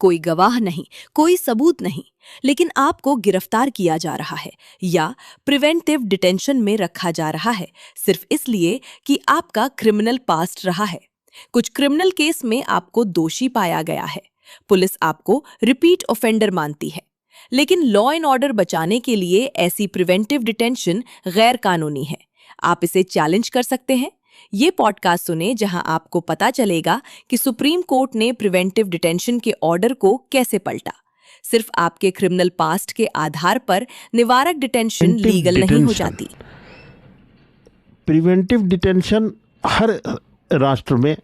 कोई गवाह नहीं, कोई सबूत नहीं, लेकिन आपको गिरफ्तार किया जा रहा है या प्रिवेंटिव डिटेंशन में रखा जा रहा है सिर्फ इसलिए कि आपका क्रिमिनल पास्ट रहा है। कुछ क्रिमिनल केस में आपको दोषी पाया गया है, पुलिस आपको रिपीट ऑफेंडर मानती है, लेकिन लॉ एंड ऑर्डर बचाने के लिए ऐसी प्रिवेंटिव डिटेंशन गैर कानूनी है। आप इसे चैलेंज कर सकते हैं। ये पॉडकास्ट सुने जहां आपको पता चलेगा कि सुप्रीम कोर्ट ने प्रिवेंटिव डिटेंशन के ऑर्डर को कैसे पलटा। सिर्फ आपके क्रिमिनल पास्ट के आधार पर निवारक डिटेंशन लीगल नहीं हो जाती। प्रिवेंटिव डिटेंशन हर राष्ट्र में,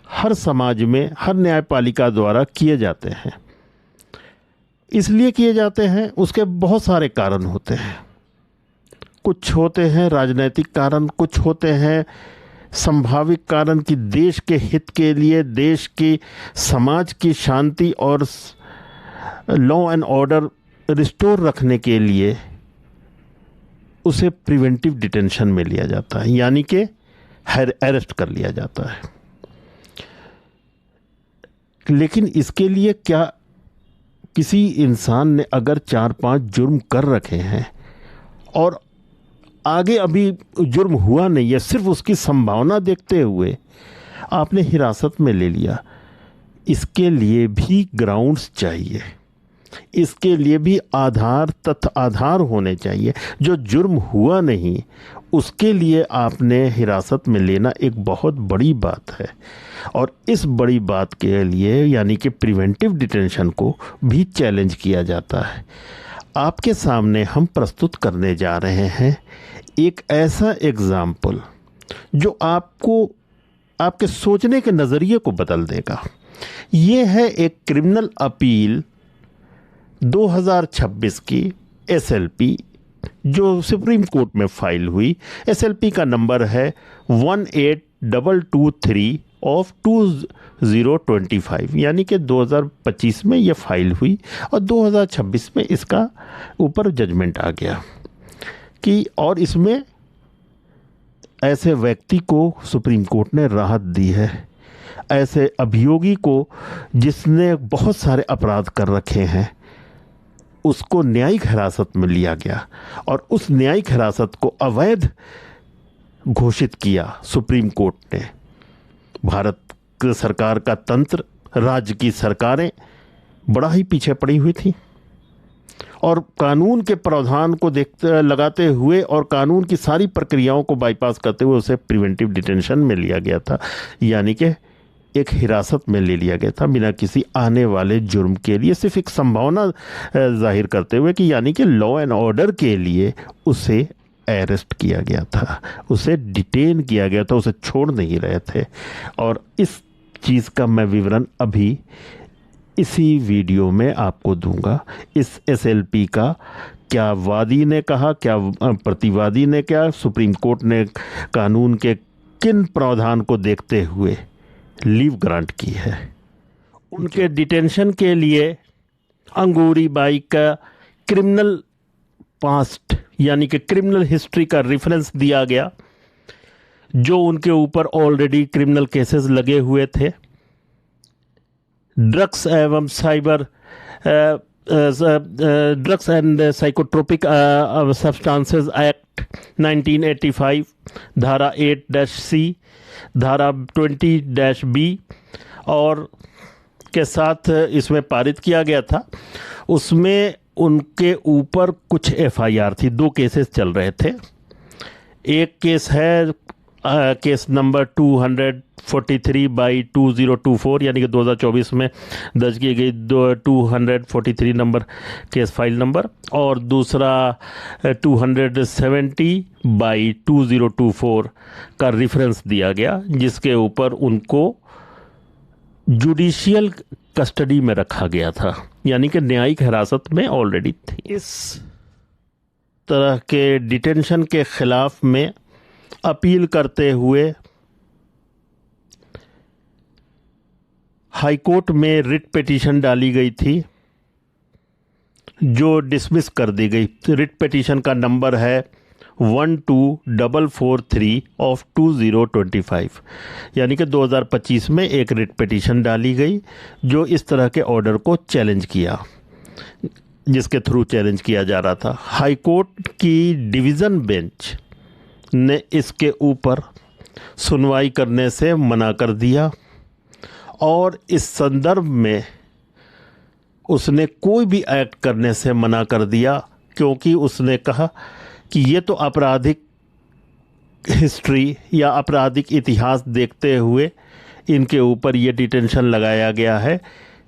हर समाज में, हर न्यायपालिका द्वारा किए जाते हैं। इसलिए किए जाते हैं, उसके बहुत सारे कारण होते हैं। कुछ होते हैं राजनीतिक कारण, कुछ होते हैं संभावित कारण कि देश के हित के लिए, देश की समाज की शांति और लॉ एंड ऑर्डर रिस्टोर रखने के लिए उसे प्रिवेंटिव डिटेंशन में लिया जाता है, यानी कि अरेस्ट कर लिया जाता है। लेकिन इसके लिए क्या किसी इंसान ने अगर 4-5 जुर्म कर रखे हैं और आगे अभी जुर्म हुआ नहीं है, सिर्फ उसकी संभावना देखते हुए आपने हिरासत में ले लिया, इसके लिए भी ग्राउंड्स चाहिए, इसके लिए भी आधार होने चाहिए। जो जुर्म हुआ नहीं उसके लिए आपने हिरासत में लेना एक बहुत बड़ी बात है, और इस बड़ी बात के लिए यानी कि प्रिवेंटिव डिटेंशन को भी चैलेंज किया जाता है। आपके सामने हम प्रस्तुत करने जा रहे हैं एक ऐसा एग्जाम्पल जो आपको आपके सोचने के नज़रिए को बदल देगा। ये है एक क्रिमिनल अपील 2026 की एसएलपी जो सुप्रीम कोर्ट में फाइल हुई। एसएलपी का नंबर है 18223 ऑफ 2025, यानी कि 2025 में ये फाइल हुई और 2026 में इसका ऊपर जजमेंट आ गया कि, और इसमें ऐसे व्यक्ति को सुप्रीम कोर्ट ने राहत दी है, ऐसे अभियोगी को जिसने बहुत सारे अपराध कर रखे हैं उसको न्यायिक हिरासत में लिया गया और उस न्यायिक हिरासत को अवैध घोषित किया सुप्रीम कोर्ट ने। भारत सरकार का तंत्र, राज्य की सरकारें बड़ा ही पीछे पड़ी हुई थी और कानून के प्रावधान को लगाते हुए और कानून की सारी प्रक्रियाओं को बाईपास करते हुए उसे प्रिवेंटिव डिटेंशन में लिया गया था, यानी कि एक हिरासत में ले लिया गया था बिना किसी आने वाले जुर्म के लिए, सिर्फ एक संभावना जाहिर करते हुए कि यानी कि लॉ एंड ऑर्डर के लिए उसे अरेस्ट किया गया था, उसे डिटेन किया गया था, उसे छोड़ नहीं रहे थे। और इस चीज़ का मैं विवरण अभी इसी वीडियो में आपको दूंगा। इस एसएलपी का क्या वादी ने कहा, क्या प्रतिवादी ने, क्या सुप्रीम कोर्ट ने कानून के किन प्रावधान को देखते हुए लीव ग्रांट की है। उनके डिटेंशन के लिए अंगूरी बाई का क्रिमिनल पास्ट यानी कि क्रिमिनल हिस्ट्री का रेफरेंस दिया गया, जो उनके ऊपर ऑलरेडी क्रिमिनल केसेस लगे हुए थे। ड्रग्स एवं cyber drugs and psychotropic substances act 1985 धारा 8-C, धारा 20-B और के साथ इसमें पारित किया गया था। उसमें उनके ऊपर कुछ एफआईआर थी, 2 केसेस चल रहे थे। एक केस है केस नंबर 243/2024 यानी कि 2024 में दर्ज की गई 243 नंबर केस फाइल नंबर, और दूसरा 270/2024 का रेफरेंस दिया गया, जिसके ऊपर उनको जुडिशियल कस्टडी में रखा गया था, यानी कि न्यायिक हिरासत में ऑलरेडी थी। इस तरह के डिटेंशन के खिलाफ में अपील करते हुए हाई कोर्ट में रिट पिटीशन डाली गई थी, जो डिसमिस कर दी गई। रिट पिटीशन का नंबर है 12443 ऑफ 2025, यानी कि 2025 में एक रिट पिटीशन डाली गई जो इस तरह के ऑर्डर को चैलेंज किया, जिसके थ्रू चैलेंज किया जा रहा था। हाई कोर्ट की डिवीज़न बेंच ने इसके ऊपर सुनवाई करने से मना कर दिया और इस संदर्भ में उसने कोई भी एक्ट करने से मना कर दिया, क्योंकि उसने कहा कि ये तो आपराधिक हिस्ट्री या आपराधिक इतिहास देखते हुए इनके ऊपर ये डिटेंशन लगाया गया है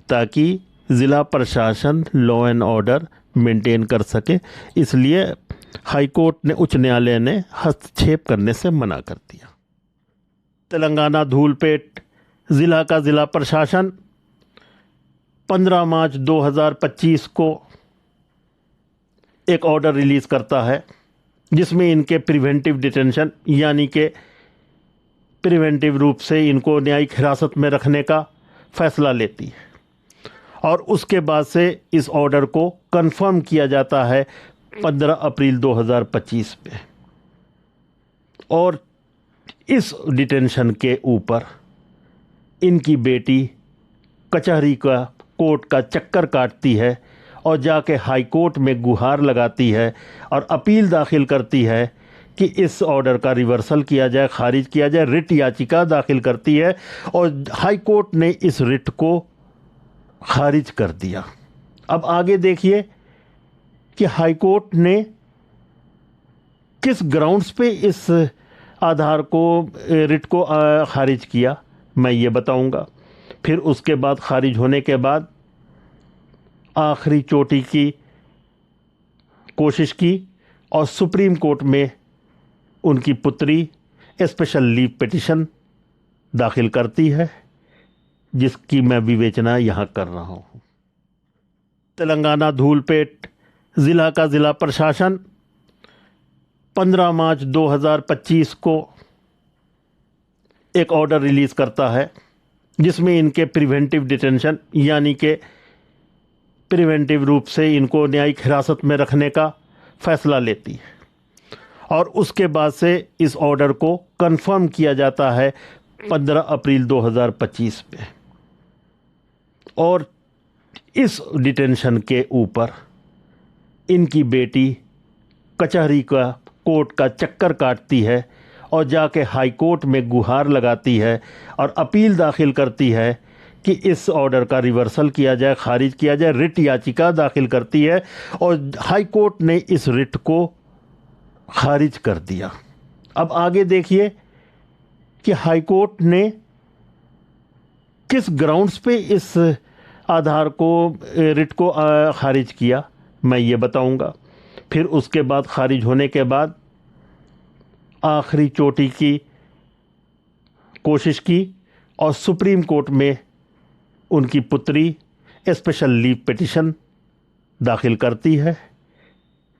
ताकि ज़िला प्रशासन लॉ एंड ऑर्डर मेंटेन कर सके। इसलिए हाई कोर्ट ने, उच्च न्यायालय ने हस्तक्षेप करने से मना कर दिया। तेलंगाना धूलपेट ज़िला का ज़िला प्रशासन 15 मार्च 2025 को एक ऑर्डर रिलीज़ करता है जिसमें इनके प्रिवेंटिव डिटेंशन यानी कि प्रिवेंटिव रूप से इनको न्यायिक हिरासत में रखने का फैसला लेती है और उसके बाद से इस ऑर्डर को कंफर्म किया जाता है 15 अप्रैल 2025 में। और इस डिटेंशन के ऊपर इनकी बेटी कचहरी का, कोर्ट का चक्कर काटती है और जाके हाई कोर्ट में गुहार लगाती है और अपील दाखिल करती है कि इस ऑर्डर का रिवर्सल किया जाए, खारिज किया जाए। रिट याचिका दाखिल करती है और हाई कोर्ट ने इस रिट को खारिज कर दिया। अब आगे देखिए कि हाई कोर्ट ने किस ग्राउंड्स पे इस आधार को, रिट को खारिज किया, मैं ये बताऊंगा। फिर उसके बाद खारिज होने के बाद आखिरी चोटी की कोशिश की और सुप्रीम कोर्ट में उनकी पुत्री स्पेशल लीव पिटीशन दाखिल करती है, जिसकी मैं विवेचना यहाँ कर रहा हूँ। तेलंगाना धूलपेट ज़िला का ज़िला प्रशासन 15 मार्च 2025 को एक ऑर्डर रिलीज़ करता है जिसमें इनके प्रिवेंटिव डिटेंशन यानी कि प्रिवेंटिव रूप से इनको न्यायिक हिरासत में रखने का फैसला लेती है और उसके बाद से इस ऑर्डर को कंफर्म किया जाता है 15 अप्रैल 2025 में। और इस डिटेंशन के ऊपर इनकी बेटी कचहरी का, कोर्ट का चक्कर काटती है और जाके हाई कोर्ट में गुहार लगाती है और अपील दाखिल करती है कि इस ऑर्डर का रिवर्सल किया जाए, खारिज किया जाए। रिट याचिका दाखिल करती है और हाई कोर्ट ने इस रिट को खारिज कर दिया। अब आगे देखिए कि हाई कोर्ट ने किस ग्राउंड्स पे इस आधार को, रिट को खारिज किया, मैं ये बताऊंगा। फिर उसके बाद खारिज होने के बाद आखिरी चोटी की कोशिश की और सुप्रीम कोर्ट में उनकी पुत्री स्पेशल लीव पिटीशन दाखिल करती है,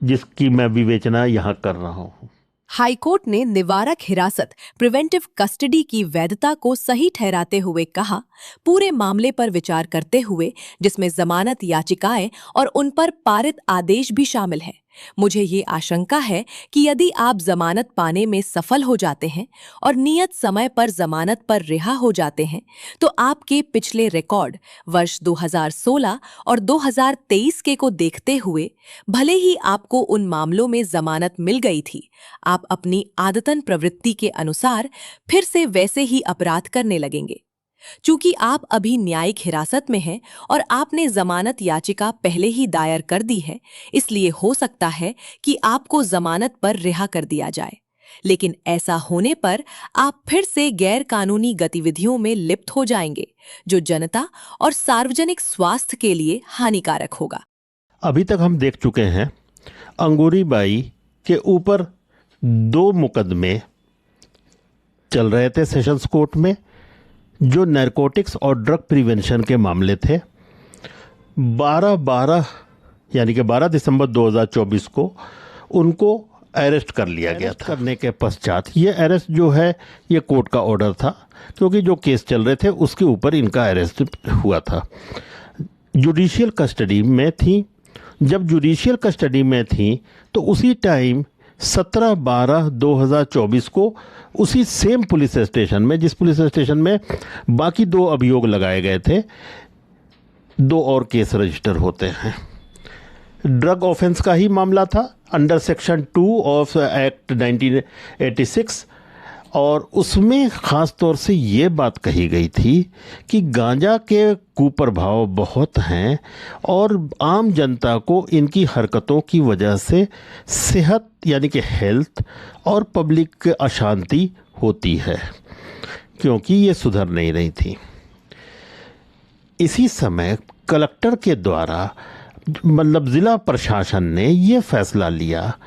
जिसकी मैं विवेचना यहाँ कर रहा हूँ। हाईकोर्ट ने निवारक हिरासत प्रिवेंटिव कस्टडी की वैधता को सही ठहराते हुए कहा, पूरे मामले पर विचार करते हुए जिसमें जमानत याचिकाएं और उन पर पारित आदेश भी शामिल हैं, मुझे ये आशंका है कि यदि आप जमानत पाने में सफल हो जाते हैं और नियत समय पर जमानत पर रिहा हो जाते हैं तो आपके पिछले रिकॉर्ड वर्ष 2016 और 2023 के को देखते हुए भले ही आपको उन मामलों में जमानत मिल गई थी, आप अपनी आदतन प्रवृत्ति के अनुसार फिर से वैसे ही अपराध करने लगेंगे। चूंकि आप अभी न्यायिक हिरासत में हैं और आपने जमानत याचिका पहले ही दायर कर दी है, इसलिए हो सकता है कि आपको जमानत पर रिहा कर दिया जाए, लेकिन ऐसा होने पर आप फिर से गैर कानूनी गतिविधियों में लिप्त हो जाएंगे, जो जनता और सार्वजनिक स्वास्थ्य के लिए हानिकारक होगा। अभी तक हम देख चुके हैं अंगूरी बाई के ऊपर 2 मुकदमे चल रहे थे सेशंस कोर्ट में, जो नैरकोटिक्स और ड्रग प्रिवेंशन के मामले थे। 12 यानी कि 12 दिसंबर 2024 को उनको अरेस्ट कर लिया गया था। करने के पश्चात ये अरेस्ट जो है ये कोर्ट का ऑर्डर था, क्योंकि जो केस चल रहे थे उसके ऊपर इनका अरेस्ट हुआ था। जुडिशियल कस्टडी में थी। जब जुडिशियल कस्टडी में थी तो उसी टाइम 17/12/2024 को उसी सेम पुलिस स्टेशन में, जिस पुलिस स्टेशन में बाकी 2 अभियोग लगाए गए थे, 2 और केस रजिस्टर होते हैं। ड्रग ऑफेंस का ही मामला था अंडर सेक्शन 2 ऑफ एक्ट 1986, और उसमें ख़ास तौर से ये बात कही गई थी कि गांजा के कुप्रभाव बहुत हैं और आम जनता को इनकी हरकतों की वजह से सेहत यानी कि हेल्थ और पब्लिक अशांति होती है, क्योंकि ये सुधर नहीं रही थी। इसी समय कलेक्टर के द्वारा मतलब ज़िला प्रशासन ने ये फैसला लिया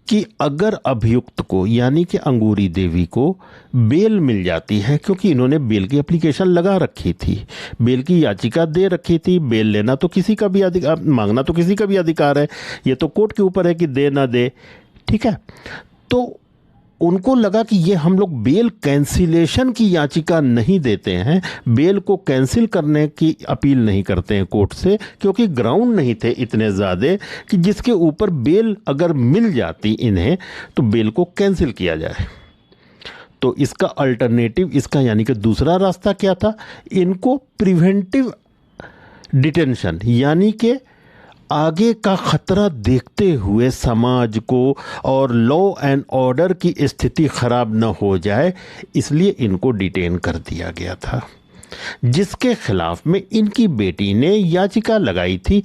कि अगर अभियुक्त को यानी कि अंगूरी देवी को बेल मिल जाती है, क्योंकि इन्होंने बेल की एप्लीकेशन लगा रखी थी, बेल की याचिका दे रखी थी, बेल लेना तो किसी का भी अधिकार, मांगना तो किसी का भी अधिकार है, ये तो कोर्ट के ऊपर है कि दे ना दे, ठीक है। तो उनको लगा कि ये हम लोग बेल कैंसिलेशन की याचिका नहीं देते हैं, बेल को कैंसिल करने की अपील नहीं करते हैं कोर्ट से, क्योंकि ग्राउंड नहीं थे इतने ज़्यादा कि जिसके ऊपर बेल अगर मिल जाती इन्हें तो बेल को कैंसिल किया जाए। तो इसका अल्टरनेटिव, इसका यानी कि दूसरा रास्ता क्या था, इनको प्रिवेंटिव डिटेंशन यानी कि आगे का खतरा देखते हुए समाज को और लॉ एंड ऑर्डर की स्थिति खराब न हो जाए, इसलिए इनको डिटेन कर दिया गया था, जिसके खिलाफ में इनकी बेटी ने याचिका लगाई थी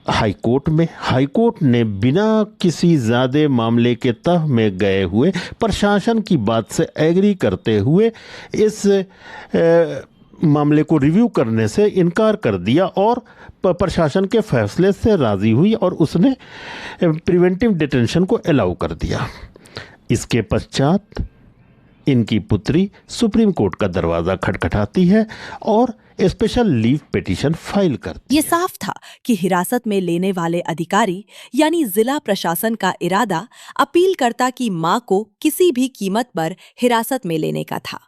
हाई कोर्ट में। हाई कोर्ट ने बिना किसी ज़्यादा मामले के तह में गए हुए प्रशासन की बात से एग्री करते हुए इस मामले को रिव्यू करने से इनकार कर दिया और प्रशासन के फैसले से राज़ी हुई और उसने प्रिवेंटिव डिटेंशन को अलाउ कर दिया। इसके पश्चात इनकी पुत्री सुप्रीम कोर्ट का दरवाज़ा खटखटाती है और स्पेशल लीव पिटीशन फाइल करती है। ये साफ था कि हिरासत में लेने वाले अधिकारी यानी जिला प्रशासन का इरादा अपीलकर्ता की मां को किसी भी कीमत पर हिरासत में लेने का था।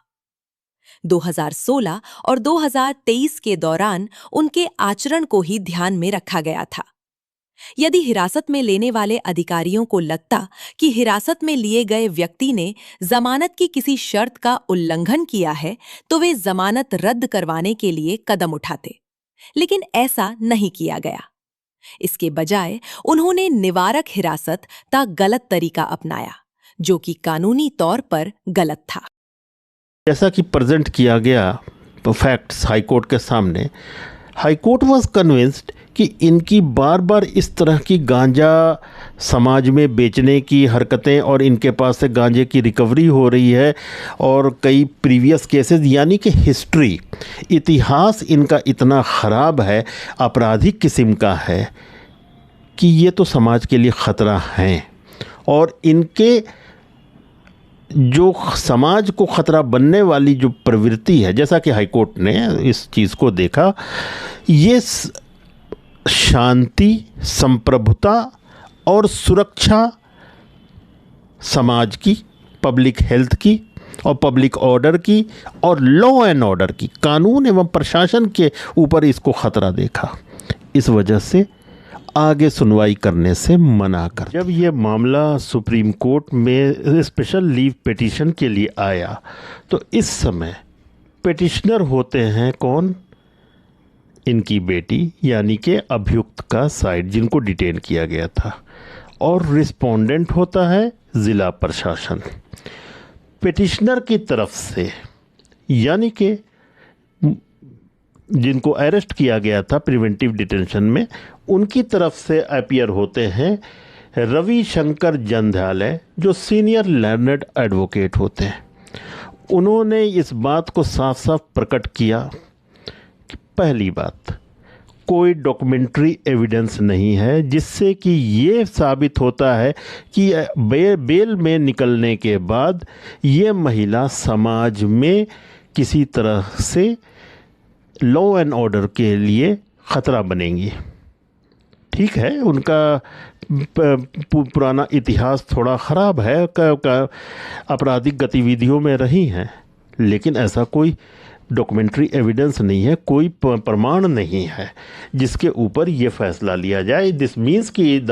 2016 और 2023 के दौरान उनके आचरण को ही ध्यान में रखा गया था। यदि हिरासत में लेने वाले अधिकारियों को लगता कि हिरासत में लिए गए व्यक्ति ने जमानत की किसी शर्त का उल्लंघन किया है, तो वे जमानत रद्द करवाने के लिए कदम उठाते, लेकिन ऐसा नहीं किया गया। इसके बजाय उन्होंने निवारक हिरासत का गलत तरीका अपनाया, जो कि कानूनी तौर पर गलत था। जैसा कि प्रेजेंट किया गया फैक्ट्स हाईकोर्ट के सामने, हाईकोर्ट वॉज कन्विंस्ड कि इनकी बार बार इस तरह की गांजा समाज में बेचने की हरकतें और इनके पास से गांजे की रिकवरी हो रही है और कई प्रीवियस केसेस यानी कि हिस्ट्री, इतिहास इनका इतना ख़राब है, आपराधिक किस्म का है कि ये तो समाज के लिए ख़तरा हैं और इनके जो समाज को ख़तरा बनने वाली जो प्रवृत्ति है, जैसा कि हाईकोर्ट ने इस चीज़ को देखा, ये शांति, संप्रभुता और सुरक्षा समाज की, पब्लिक हेल्थ की और पब्लिक ऑर्डर की और लॉ एंड ऑर्डर की, कानून एवं प्रशासन के ऊपर इसको ख़तरा देखा। इस वजह से आगे सुनवाई करने से मना कर। जब ये मामला सुप्रीम कोर्ट में स्पेशल लीव पिटीशन के लिए आया तो इस समय पिटिशनर होते हैं कौन? इनकी बेटी यानी कि अभियुक्त का साइड, जिनको डिटेन किया गया था, और रिस्पोंडेंट होता है ज़िला प्रशासन। पिटिशनर की तरफ से यानी कि जिनको अरेस्ट किया गया था प्रिवेंटिव डिटेंशन में, उनकी तरफ से अपीयर होते हैं रवि शंकर जंध्यालय, जो सीनियर लर्नड एडवोकेट होते हैं। उन्होंने इस बात को साफ साफ प्रकट किया कि पहली बात, कोई डॉक्यूमेंट्री एविडेंस नहीं है जिससे कि ये साबित होता है कि बेल में निकलने के बाद ये महिला समाज में किसी तरह से लॉ एंड ऑर्डर के लिए ख़तरा बनेंगी। ठीक है, उनका पुराना इतिहास थोड़ा ख़राब है, आपराधिक गतिविधियों में रही हैं, लेकिन ऐसा कोई डॉक्यूमेंट्री एविडेंस नहीं है, कोई प्रमाण नहीं है जिसके ऊपर ये फैसला लिया जाए। दिस मीन्स कि the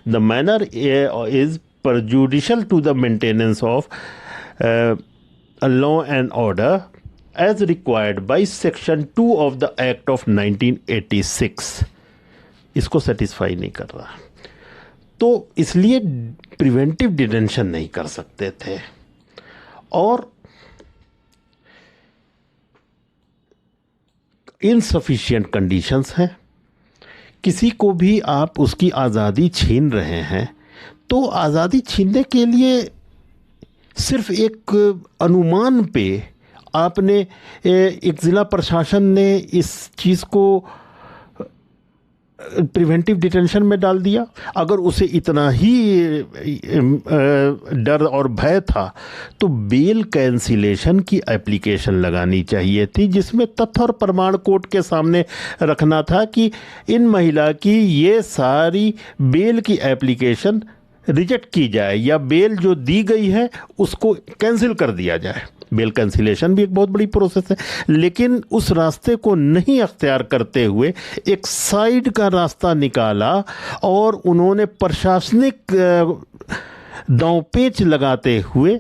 manner is prejudicial to the maintenance of law and order as required by section 2 of the act of 1986 इसको सेटिस्फाई नहीं कर रहा, तो इसलिए प्रिवेंटिव डिटेंशन नहीं कर सकते थे। और इनसफिशिएंट कंडीशंस हैं, किसी को भी आप उसकी आज़ादी छीन रहे हैं तो आज़ादी छीनने के लिए सिर्फ एक अनुमान पे आपने एक ज़िला प्रशासन ने इस चीज़ को प्रिवेंटिव डिटेंशन में डाल दिया। अगर उसे इतना ही डर और भय था तो बेल कैंसिलेशन की एप्लीकेशन लगानी चाहिए थी, जिसमें तथ्य और प्रमाण कोर्ट के सामने रखना था कि इन महिला की ये सारी बेल की एप्लीकेशन रिजेक्ट की जाए या बेल जो दी गई है उसको कैंसिल कर दिया जाए। बेल कैंसिलेशन भी एक बहुत बड़ी प्रोसेस है, लेकिन उस रास्ते को नहीं अख्तियार करते हुए एक साइड का रास्ता निकाला और उन्होंने प्रशासनिक दांवपेच लगाते हुए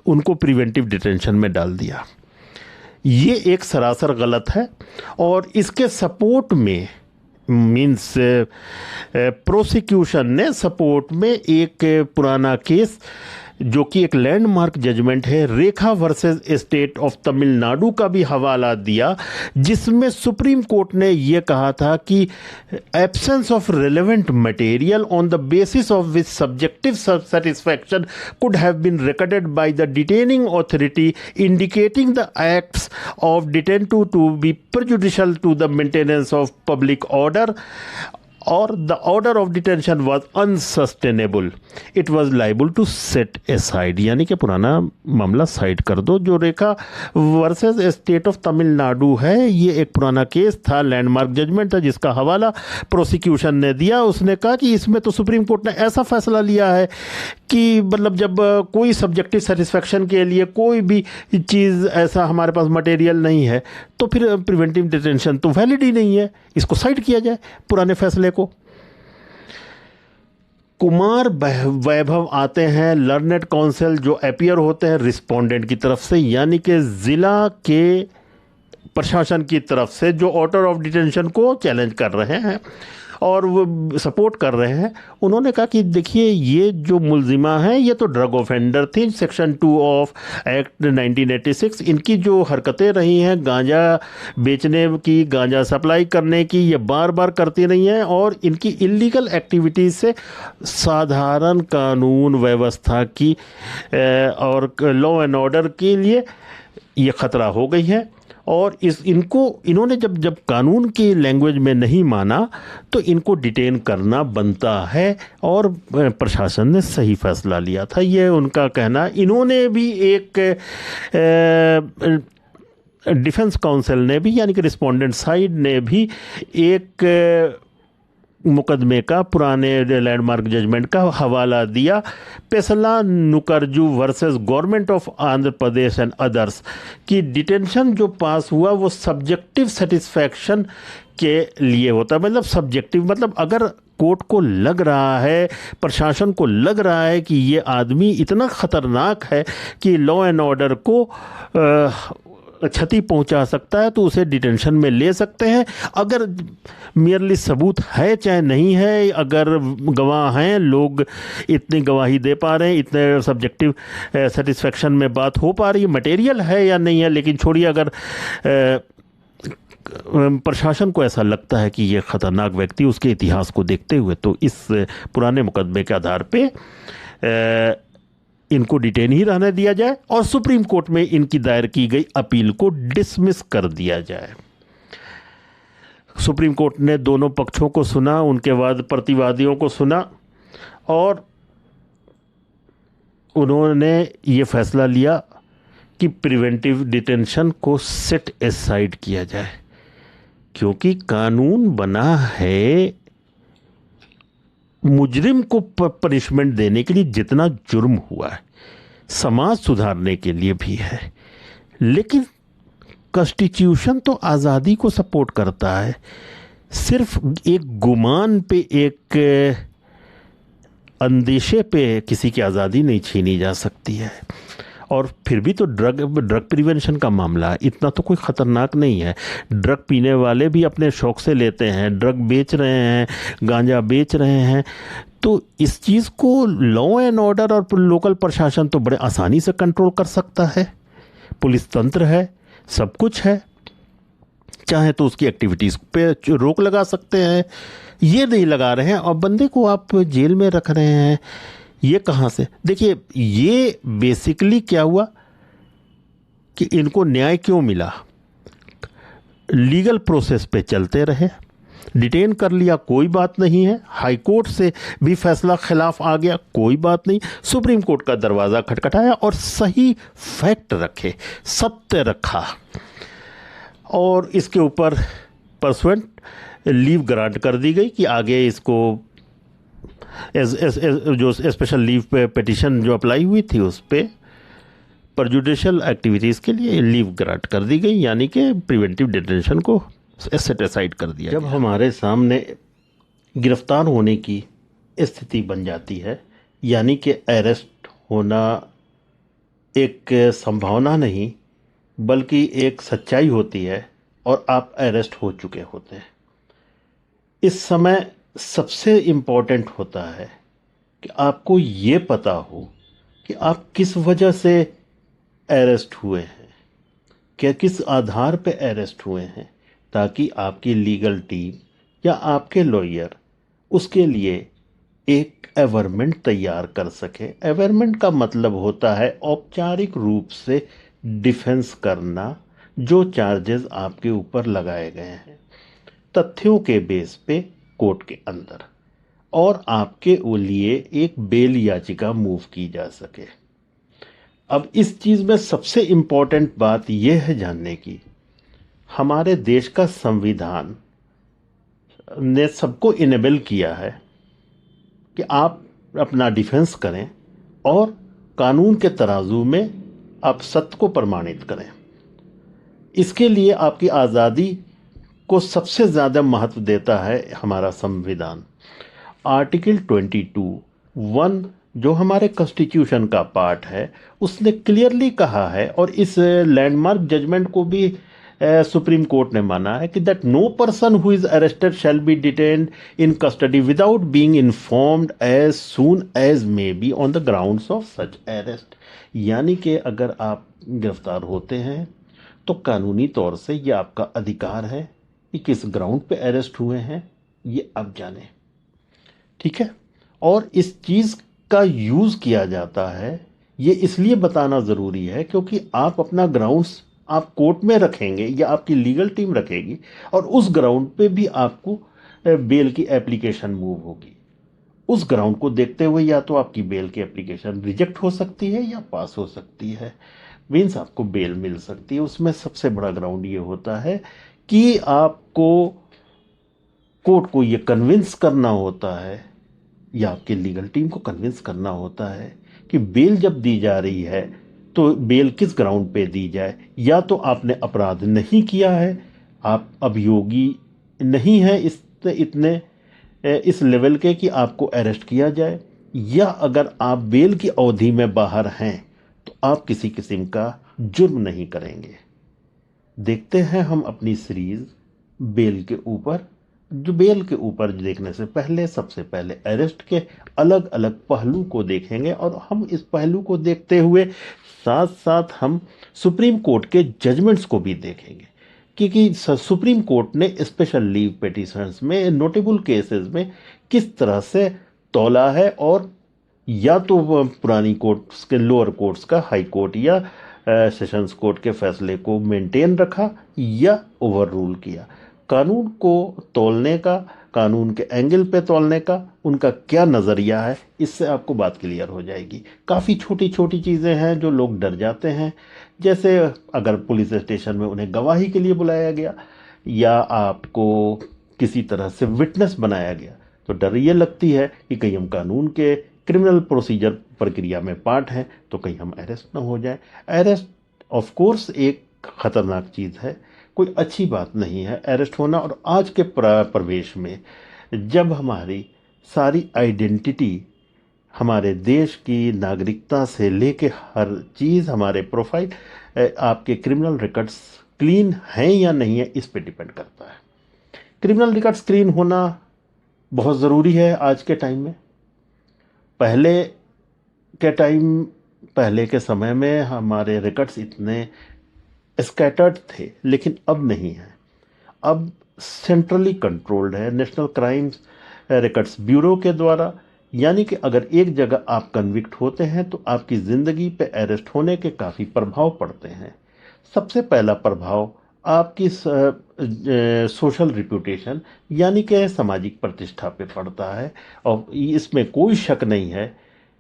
उनको प्रिवेंटिव डिटेंशन में डाल दिया। ये एक सरासर गलत है। और इसके सपोर्ट में मीन्स प्रोसिक्यूशन ने सपोर्ट में एक पुराना केस जो कि एक लैंडमार्क जजमेंट है, रेखा वर्सेस स्टेट ऑफ तमिलनाडु का भी हवाला दिया, जिसमें सुप्रीम कोर्ट ने ये कहा था कि absence of relevant material on the basis of which subjective satisfaction could have been recorded by the detaining authority indicating the acts of detenu to be prejudicial to the maintenance of public order or the order of detention was unsustainable, it was liable to set aside। यानी कि पुराना मामला side कर दो। जो रेखा versus state of Tamil Nadu है, ये एक पुराना केस था, लैंडमार्क जजमेंट था, जिसका हवाला प्रोसिक्यूशन ने दिया। उसने कहा कि इसमें तो सुप्रीम कोर्ट ने ऐसा फैसला लिया है कि मतलब जब कोई सब्जेक्टिव सेटिस्फैक्शन के लिए कोई भी चीज़ ऐसा हमारे पास मटेरियल नहीं है तो फिर प्रिवेंटिव डिटेंशन तो वैलिड ही नहीं है, इसको साइड किया जाए पुराने फैसले को। कुमार वैभव आते हैं, लर्नेड काउंसिल जो अपीयर होते हैं रिस्पोंडेंट की तरफ से, यानी कि ज़िला के प्रशासन की तरफ से, जो ऑर्डर ऑफ डिटेंशन को चैलेंज कर रहे हैं और वो सपोर्ट कर रहे हैं। उन्होंने कहा कि देखिए ये जो मुलजिमा है ये तो ड्रग ऑफेंडर थी, सेक्शन 2 ऑफ एक्ट 1986, इनकी जो हरकतें रही हैं गांजा बेचने की, गांजा सप्लाई करने की, ये बार बार करती रही हैं और इनकी इलीगल एक्टिविटीज़ से साधारण कानून व्यवस्था की और लॉ एंड ऑर्डर के लिए ये ख़तरा हो गई है। और इन्होंने जब कानून की लैंग्वेज में नहीं माना तो इनको डिटेन करना बनता है और प्रशासन ने सही फैसला लिया था, ये उनका कहना। इन्होंने भी एक डिफेंस काउंसिल ने भी, यानी कि रिस्पोंडेंट साइड ने भी एक मुकदमे का पुराने लैंडमार्क जजमेंट का हवाला दिया, पेसला नुकरजू versus government of Andhra Pradesh and others की डिटेंशन जो पास हुआ वो सब्जेक्टिव सेटिस्फैक्शन के लिए होता है। मतलब सब्जेक्टिव मतलब अगर कोर्ट को लग रहा है, प्रशासन को लग रहा है कि ये आदमी इतना ख़तरनाक है कि लॉ एंड ऑर्डर को क्षति पहुंचा सकता है तो उसे डिटेंशन में ले सकते हैं। अगर मेयरली सबूत है चाहे नहीं है, अगर गवाह हैं, लोग इतनी गवाही दे पा रहे हैं, इतने सब्जेक्टिव सेटिस्फैक्शन में बात हो पा रही है, मटेरियल है या नहीं है, लेकिन छोड़िए अगर प्रशासन को ऐसा लगता है कि ये ख़तरनाक व्यक्ति उसके इतिहास को देखते हुए, तो इस पुराने मुकदमे के आधार पे इनको डिटेन ही रहने दिया जाए और सुप्रीम कोर्ट में इनकी दायर की गई अपील को डिसमिस कर दिया जाए। सुप्रीम कोर्ट ने दोनों पक्षों को सुना, उनके बाद प्रतिवादियों को सुना और उन्होंने ये फैसला लिया कि प्रिवेंटिव डिटेंशन को सेट एसाइड किया जाए, क्योंकि कानून बना है मुजरिम को पनिशमेंट देने के लिए जितना जुर्म हुआ है, समाज सुधारने के लिए भी है। लेकिन कॉन्स्टिट्यूशन तो आज़ादी को सपोर्ट करता है, सिर्फ एक गुमान पे, एक अंदेशे पे किसी की आज़ादी नहीं छीनी जा सकती है। और फिर भी तो ड्रग प्रिवेंशन का मामला है, इतना तो कोई ख़तरनाक नहीं है। ड्रग पीने वाले भी अपने शौक़ से लेते हैं, ड्रग बेच रहे हैं, गांजा बेच रहे हैं। तो इस चीज़ को लॉ एंड ऑर्डर और लोकल प्रशासन तो बड़े आसानी से कंट्रोल कर सकता है। पुलिस तंत्र है, सब कुछ है, चाहे तो उसकी एक्टिविटीज़ पे रोक लगा सकते हैं। ये नहीं लगा रहे हैं और बंदे को आप जेल में रख रहे हैं। ये कहाँ से? देखिए, ये बेसिकली क्या हुआ कि इनको न्याय क्यों मिला? लीगल प्रोसेस पे चलते रहे, डिटेन कर लिया, कोई बात नहीं है। हाई कोर्ट से भी फैसला खिलाफ आ गया, कोई बात नहीं। सुप्रीम कोर्ट का दरवाज़ा खटखटाया और सही फैक्ट रखे, सत्य रखा और इसके ऊपर परसुएंट लीव ग्रांट कर दी गई कि आगे इसको जो स्पेशल लीव पे पिटिशन जो अप्लाई हुई थी उस पर जुडिशल एक्टिविटीज़ के लिए लीव ग्रांट कर दी गई, यानी कि प्रिवेंटिव डिटेंशन को सेट असाइड कर दिया। जब हमारे सामने गिरफ्तार होने की स्थिति बन जाती है, यानी कि अरेस्ट होना एक संभावना नहीं बल्कि एक सच्चाई होती है और आप अरेस्ट हो चुके होते हैं, इस समय सबसे इम्पोर्टेंट होता है कि आपको ये पता हो कि आप किस वजह से अरेस्ट हुए हैं, क्या किस आधार पे अरेस्ट हुए हैं, ताकि आपकी लीगल टीम या आपके लॉयर उसके लिए एक एवरमेंट तैयार कर सके। एवरमेंट का मतलब होता है औपचारिक रूप से डिफेंस करना जो चार्जेस आपके ऊपर लगाए गए हैं तथ्यों के बेस पे कोर्ट के अंदर, और आपके लिए एक बेल याचिका मूव की जा सके। अब इस चीज़ में सबसे इम्पोर्टेंट बात यह है जानने की, हमारे देश का संविधान ने सबको इनेबल किया है कि आप अपना डिफेंस करें और कानून के तराजू में आप सत्य को प्रमाणित करें। इसके लिए आपकी आज़ादी को सबसे ज़्यादा महत्व देता है हमारा संविधान। आर्टिकल 22(1) जो हमारे कॉन्स्टिट्यूशन का पार्ट है, उसने क्लियरली कहा है, और इस लैंडमार्क जजमेंट को भी सुप्रीम कोर्ट ने माना है कि that no person who is arrested shall be detained in custody without being informed as soon as may be on the grounds of such arrest. यानी कि अगर आप गिरफ्तार होते हैं तो कानूनी तौर से ये आपका अधिकार है कि किस ग्राउंड पे अरेस्ट हुए हैं ये आप जानें, ठीक है। और इस चीज़ का यूज़ किया जाता है, ये इसलिए बताना ज़रूरी है क्योंकि आप अपना ग्राउंड्स आप कोर्ट में रखेंगे या आपकी लीगल टीम रखेगी और उस ग्राउंड पे भी आपको बेल की एप्लीकेशन मूव होगी। उस ग्राउंड को देखते हुए या तो आपकी बेल की एप्लीकेशन रिजेक्ट हो सकती है या पास हो सकती है, मीन्स आपको बेल मिल सकती है। उसमें सबसे बड़ा ग्राउंड ये होता है कि आपको कोर्ट को ये कन्विंस करना होता है या आपकी लीगल टीम को कन्विंस करना होता है कि बेल जब दी जा रही है तो बेल किस ग्राउंड पे दी जाए। या तो आपने अपराध नहीं किया है, आप अभियोगी नहीं हैं इस लेवल के कि आपको अरेस्ट किया जाए, या अगर आप बेल की अवधि में बाहर हैं तो आप किसी किस्म का जुर्म नहीं करेंगे। देखते हैं हम अपनी सीरीज बेल के ऊपर, जो बेल के ऊपर देखने से पहले सबसे पहले अरेस्ट के अलग अलग पहलू को देखेंगे, और हम इस पहलू को देखते हुए साथ साथ हम सुप्रीम कोर्ट के जजमेंट्स को भी देखेंगे, क्योंकि सुप्रीम कोर्ट ने स्पेशल लीव पिटिशंस में नोटेबल केसेस में किस तरह से तौला है, और या तो पुरानी कोर्ट्स के लोअर कोर्ट्स का हाई कोर्ट या सेशंस कोर्ट के फैसले को मेंटेन रखा या ओवर रूल किया। कानून को तौलने का, कानून के एंगल पे तौलने का उनका क्या नज़रिया है, इससे आपको बात क्लियर हो जाएगी। काफ़ी छोटी छोटी चीज़ें हैं जो लोग डर जाते हैं, जैसे अगर पुलिस स्टेशन में उन्हें गवाही के लिए बुलाया गया या आपको किसी तरह से विटनेस बनाया गया तो डर ये लगती है कि कहीं हम कानून के क्रिमिनल प्रोसीजर प्रक्रिया में पार्ट हैं तो कहीं हम अरेस्ट ना हो जाए। अरेस्ट ऑफ कोर्स एक खतरनाक चीज़ है, कोई अच्छी बात नहीं है अरेस्ट होना। और आज के प्रवेश में जब हमारी सारी आइडेंटिटी हमारे देश की नागरिकता से लेके हर चीज़, हमारे प्रोफाइल, आपके क्रिमिनल रिकॉर्ड्स क्लीन हैं या नहीं है, इस पे डिपेंड करता है। क्रिमिनल रिकॉर्ड्स क्लीन होना बहुत ज़रूरी है आज के टाइम में। पहले के समय में हमारे रिकॉर्ड्स इतने स्कैटर्ड थे, लेकिन अब नहीं है। अब सेंट्रली कंट्रोल्ड है नेशनल क्राइम्स रिकॉर्ड्स ब्यूरो के द्वारा। यानी कि अगर एक जगह आप कन्विक्ट होते हैं तो आपकी ज़िंदगी पे अरेस्ट होने के काफ़ी प्रभाव पड़ते हैं। सबसे पहला प्रभाव आपकी सोशल रिप्यूटेशन यानी कि सामाजिक प्रतिष्ठा पे पड़ता है। और इसमें कोई शक नहीं है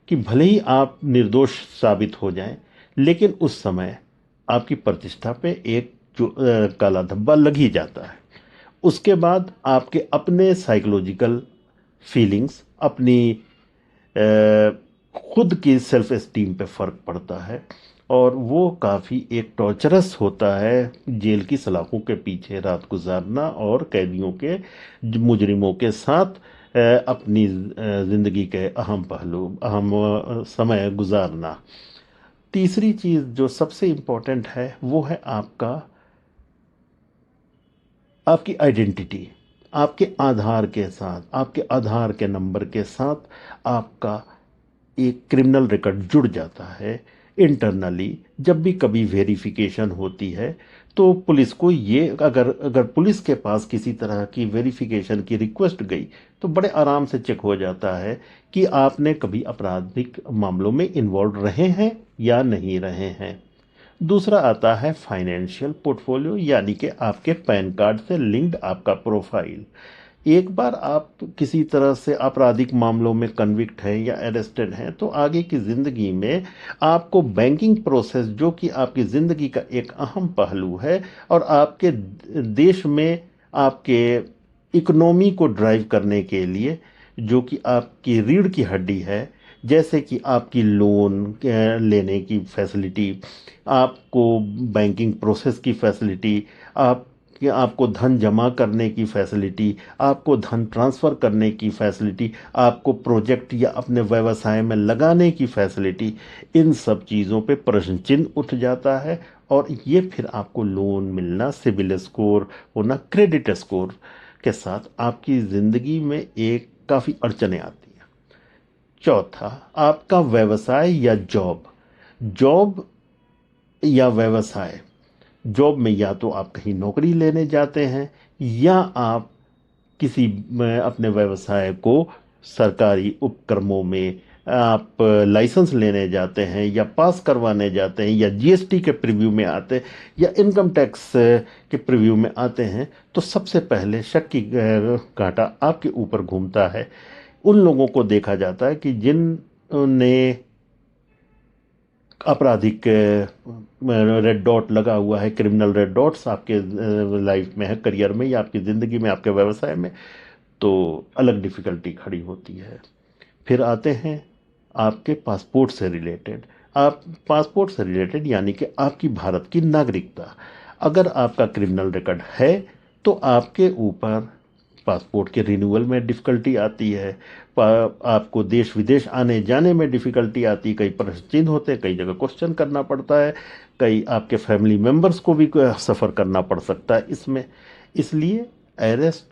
कि भले ही आप निर्दोष साबित हो जाएं, लेकिन उस समय आपकी प्रतिष्ठा पे एक काला धब्बा लग ही जाता है। उसके बाद आपके अपने साइकोलॉजिकल फीलिंग्स, अपनी खुद की सेल्फ एस्टीम पे फ़र्क पड़ता है, और वो काफ़ी एक टॉर्चरस होता है जेल की सलाखों के पीछे रात गुजारना और कैदियों के, मुजरिमों के साथ अपनी ज़िंदगी के अहम समय गुजारना। तीसरी चीज़ जो सबसे इम्पोर्टेंट है वो है आपकी आइडेंटिटी। आपके आधार के साथ, आपके आधार के नंबर के साथ आपका एक क्रिमिनल रिकॉर्ड जुड़ जाता है इंटरनली। जब भी कभी वेरिफिकेशन होती है तो पुलिस को ये, अगर पुलिस के पास किसी तरह की वेरिफिकेशन की रिक्वेस्ट गई तो बड़े आराम से चेक हो जाता है कि आपने कभी आपराधिक मामलों में इन्वॉल्व रहे हैं या नहीं रहे हैं। दूसरा आता है फाइनेंशियल पोर्टफोलियो, यानी कि आपके पैन कार्ड से लिंक्ड आपका प्रोफाइल। एक बार आप किसी तरह से आपराधिक मामलों में कन्विक्ट हैं या अरेस्टेड हैं तो आगे की ज़िंदगी में आपको बैंकिंग प्रोसेस, जो कि आपकी ज़िंदगी का एक अहम पहलू है और आपके देश में आपके इकोनॉमी को ड्राइव करने के लिए, जो कि आपकी रीढ़ की हड्डी है, जैसे कि आपकी लोन लेने की फैसिलिटी, आपको बैंकिंग प्रोसेस की फैसिलिटी, आपको धन जमा करने की फैसिलिटी, आपको धन ट्रांसफ़र करने की फैसिलिटी, आपको प्रोजेक्ट या अपने व्यवसाय में लगाने की फैसिलिटी, इन सब चीज़ों पे प्रश्न चिन्ह उठ जाता है। और ये फिर आपको लोन मिलना, सिबिल स्कोर होना, क्रेडिट स्कोर के साथ आपकी ज़िंदगी में एक काफ़ी अड़चनें आती हैं। चौथा, आपका व्यवसाय या जॉब या व्यवसाय। जॉब में या तो आप कहीं नौकरी लेने जाते हैं या आप किसी अपने व्यवसाय को सरकारी उपक्रमों में आप लाइसेंस लेने जाते हैं या पास करवाने जाते हैं या जीएसटी के प्रीव्यू में आते हैं या इनकम टैक्स के प्रीव्यू में आते हैं, तो सबसे पहले शक की कांटा आपके ऊपर घूमता है। उन लोगों को देखा जाता है कि जिनने आपराधिक रेड डॉट लगा हुआ है, क्रिमिनल रेड डॉट्स आपके लाइफ में है, करियर में या आपकी ज़िंदगी में, आपके व्यवसाय में, तो अलग डिफ़िकल्टी खड़ी होती है। फिर आते हैं आपके पासपोर्ट से रिलेटेड। आप पासपोर्ट से रिलेटेड यानी कि आपकी भारत की नागरिकता। अगर आपका क्रिमिनल रिकॉर्ड है तो आपके ऊपर पासपोर्ट के रिन्यूअल में डिफ़िकल्टी आती है, आपको देश विदेश आने जाने में डिफ़िकल्टी आती है, कई प्रश्न चिन्ह होते हैं, कई जगह क्वेश्चन करना पड़ता है, कई आपके फैमिली मेम्बर्स को भी सफ़र करना पड़ सकता है इसमें। इसलिए अरेस्ट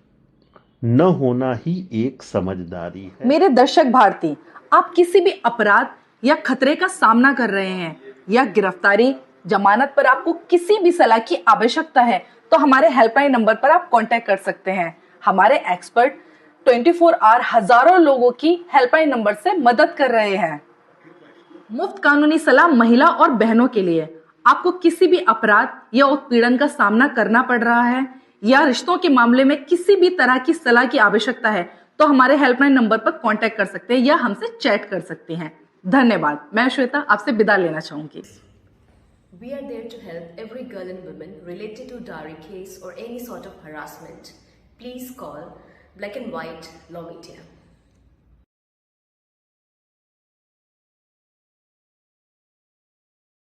न होना ही एक समझदारी है। मेरे दर्शक भारती, आप किसी भी अपराध या खतरे का सामना कर रहे हैं या गिरफ्तारी, जमानत पर आपको किसी भी सलाह की आवश्यकता है तो हमारे हेल्पलाइन नंबर पर आप कांटेक्ट कर सकते हैं। हमारे एक्सपर्ट 24 आवर हजारों लोगों की हेल्पलाइन नंबर से मदद कर रहे हैं। मुफ्त कानूनी सलाह महिला और बहनों के लिए। आपको किसी भी अपराध या उत्पीड़न का सामना करना पड़ रहा है या रिश्तों के मामले में किसी भी तरह की सलाह की आवश्यकता है तो हमारे हेल्पलाइन नंबर पर कांटेक्ट कर सकते हैं या हमसे चैट कर सकते हैं। धन्यवाद। मैं श्वेता आपसे विदा लेना चाहूंगी। We are there to help every girl and woman related to dowry case or any sort of harassment. Please call Black and White Law Media.